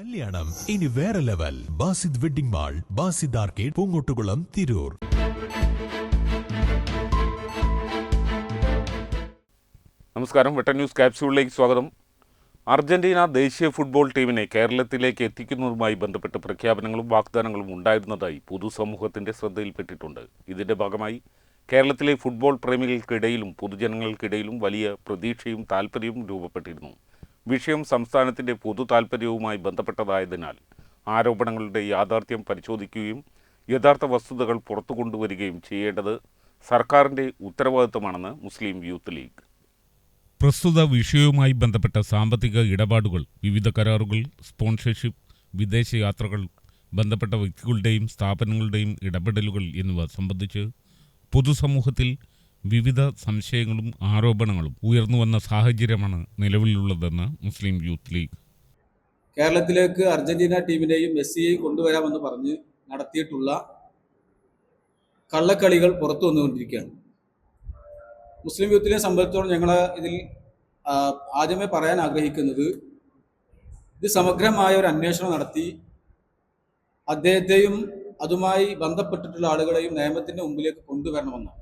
കല്യാണം ഇനി വേറെ level. Basid wedding mall, Basid arcade, Poongottukulam, Tirur. നമസ്കാരം. വെട്ടൻ ന്യൂസ് ക്യാപ്സ്യൂളിലേക്ക് സ്വാഗതം. അർജന്റീന ദേശീയ ഫുട്ബോൾ ടീമിനെ കേരളത്തിലേക്ക് എത്തിക്കുന്നതുമായി ബന്ധപ്പെട്ട് പ്രഖ്യാപനങ്ങളും വാഗ്ദാനങ്ങളും ഉണ്ടായിരുന്നതായി പൊതുസമൂഹത്തിൻ്റെ ശ്രദ്ധയിൽപ്പെട്ടിട്ടുണ്ട്. ഇതിൻ്റെ ഭാഗമായി കേരളത്തിലെ ഫുട്ബോൾ പ്രേമികൾക്കിടയിലും പൊതുജനങ്ങൾക്കിടയിലും വലിയ പ്രതീക്ഷയും താൽപ്പര്യവും രൂപപ്പെട്ടിരുന്നു. വിഷയം സംസ്ഥാനത്തിൻ്റെ പൊതു താൽപ്പര്യവുമായി ബന്ധപ്പെട്ടതായതിനാൽ ആരോപണങ്ങളുടെ യാഥാർത്ഥ്യം പരിശോധിക്കുകയും യഥാർത്ഥ വസ്തുതകൾ പുറത്തു കൊണ്ടുവരികയും ചെയ്യേണ്ടത് സർക്കാരിൻ്റെ ഉത്തരവാദിത്തമാണെന്ന് മുസ്ലിം യൂത്ത് ലീഗ്. പ്രസ്തുത വിഷയവുമായി ബന്ധപ്പെട്ട സാമ്പത്തിക ഇടപാടുകൾ, വിവിധ കരാറുകൾ, സ്പോൺസർഷിപ്പ്, വിദേശയാത്രകൾ, ബന്ധപ്പെട്ട വ്യക്തികളുടെയും സ്ഥാപനങ്ങളുടെയും ഇടപെടലുകൾ എന്നിവ സംബന്ധിച്ച് പൊതുസമൂഹത്തിൽ വിവിധ സംശയങ്ങളും ആരോപണങ്ങളും ഉയർന്നുവന്ന സാഹചര്യമാണ് നിലവിലുള്ളതെന്ന് മുസ്ലിം യൂത്ത് ലീഗ്. കേരളത്തിലേക്ക് അർജന്റീന ടീമിനെയും മെസ്സിയെയും കൊണ്ടുവരാമെന്ന് പറഞ്ഞ് നടത്തിയിട്ടുള്ള കള്ളക്കളികൾ പുറത്തു വന്നുകൊണ്ടിരിക്കുകയാണ്. മുസ്ലിം യൂത്തിനെ സംബന്ധിച്ചിടത്തോളം ഞങ്ങൾ ഇതിൽ ആദ്യമേ പറയാൻ ആഗ്രഹിക്കുന്നത്, ഇത് സമഗ്രമായ ഒരു അന്വേഷണം നടത്തി അദ്ദേഹത്തെയും അതുമായി ബന്ധപ്പെട്ടിട്ടുള്ള ആളുകളെയും നിയമത്തിൻ്റെ മുമ്പിലേക്ക് കൊണ്ടുവരണമെന്നാണ്.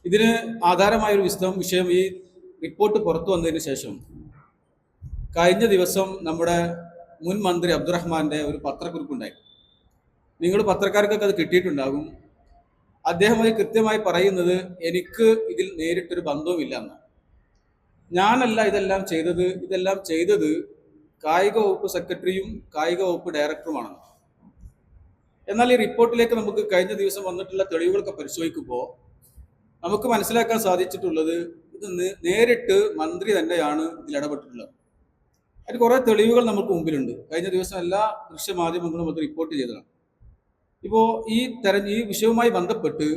ഇതിന് ആധാരമായൊരു വിഷയം ഈ റിപ്പോർട്ട് പുറത്തു വന്നതിന് ശേഷം കഴിഞ്ഞ ദിവസം നമ്മുടെ മുൻ മന്ത്രി അബ്ദുറഹ്മാൻ്റെ ഒരു പത്രക്കുറിപ്പുണ്ടായി. നിങ്ങൾ പത്രക്കാർക്കൊക്കെ അത് കിട്ടിയിട്ടുണ്ടാകും. അദ്ദേഹം അത് കൃത്യമായി പറയുന്നത്, എനിക്ക് ഇതിൽ നേരിട്ടൊരു ബന്ധവുമില്ല എന്നാണ്. ഞാനല്ല ഇതെല്ലാം ചെയ്തത് കായിക വകുപ്പ് സെക്രട്ടറിയും കായിക വകുപ്പ് ഡയറക്ടറുമാണെന്ന്. എന്നാൽ ഈ റിപ്പോർട്ടിലേക്ക് നമുക്ക് കഴിഞ്ഞ ദിവസം വന്നിട്ടുള്ള തെളിവുകളൊക്കെ പരിശോധിക്കുമ്പോൾ നമുക്ക് മനസ്സിലാക്കാൻ സാധിച്ചിട്ടുള്ളത്, ഇത് നേരിട്ട് മന്ത്രി തന്നെയാണ് ഇതിൽ ഇടപെട്ടിട്ടുള്ളത്. അതിന് കുറേ തെളിവുകൾ നമുക്ക് മുമ്പിലുണ്ട്. കഴിഞ്ഞ ദിവസം എല്ലാ ദൃശ്യമാധ്യമങ്ങളും അത് റിപ്പോർട്ട് ചെയ്തതാണ്. ഇപ്പോൾ ഈ വിഷയവുമായി ബന്ധപ്പെട്ട്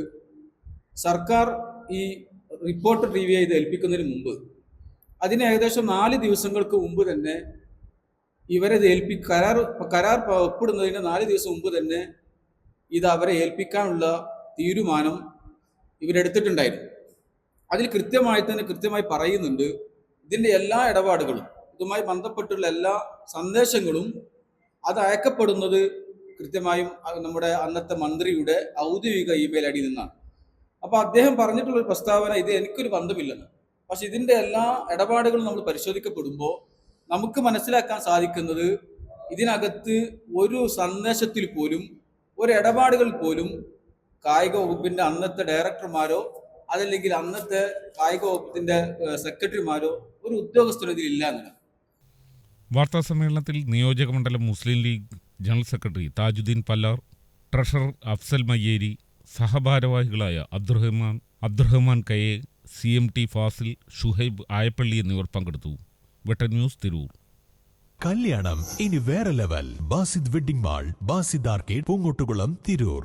സർക്കാർ ഈ റിപ്പോർട്ട് റിവ്യൂ ചെയ്ത് ഏൽപ്പിക്കുന്നതിന് മുമ്പ്, അതിന് ഏകദേശം 4 ദിവസങ്ങൾക്ക് മുമ്പ് തന്നെ ഇവരെ കരാർ ഒപ്പിടുന്നതിന് 4 ദിവസം മുമ്പ് തന്നെ ഇത് അവരെ ഏൽപ്പിക്കാനുള്ള തീരുമാനം ഇവരെടുത്തിട്ടുണ്ടായിരുന്നു. അതിൽ കൃത്യമായി പറയുന്നുണ്ട്, ഇതിൻ്റെ എല്ലാ ഇടപാടുകളും, ഇതുമായി ബന്ധപ്പെട്ടുള്ള എല്ലാ സന്ദേശങ്ങളും അത് അയക്കപ്പെടുന്നത് കൃത്യമായും നമ്മുടെ അന്നത്തെ മന്ത്രിയുടെ ഔദ്യോഗിക ഇമെയിൽ ഐ ഡി നിന്നാണ്. അപ്പോൾ അദ്ദേഹം പറഞ്ഞിട്ടുള്ളൊരു പ്രസ്താവന, ഇത് എനിക്കൊരു ബന്ധമില്ലെന്ന്. പക്ഷെ ഇതിൻ്റെ എല്ലാ ഇടപാടുകളും നമ്മൾ പരിശോധിക്കപ്പെടുമ്പോൾ നമുക്ക് മനസ്സിലാക്കാൻ സാധിക്കുന്നത്, ഇതിനകത്ത് ഒരു സന്ദേശത്തിൽ പോലും, ഒരു ഇടപാടുകൾ പോലും കായിക വകുപ്പിൻ്റെ അന്നത്തെ ഡയറക്ടർമാരോ അതല്ലെങ്കിൽ അന്നത്തെ കായിക വകുപ്പിൻ്റെ സെക്രട്ടറിമാരോ ഒരു ഉദ്യോഗസ്ഥരോ ഇതിലില്ല എന്നാണ്. വാർത്താ സമ്മേളനത്തിൽ നിയോജക മണ്ഡലം Muslim League general secretary Tajuddin Pallar, treasurer Afsal Mayyeri, സഹഭാരവാഹികളായ അബ്ദുറഹ്മാൻ കയെ, CMT ഫാസിൽ, ഷുഹൈബ് ആയപ്പള്ളി എന്നിവർ പങ്കെടുത്തു. വെട്ടൻ ന്യൂസ്, തിരൂർ. കല്യാണം ഇനി വേറെ level. Basid wedding mall, Basid arcade, Poongottukulam, Tirur.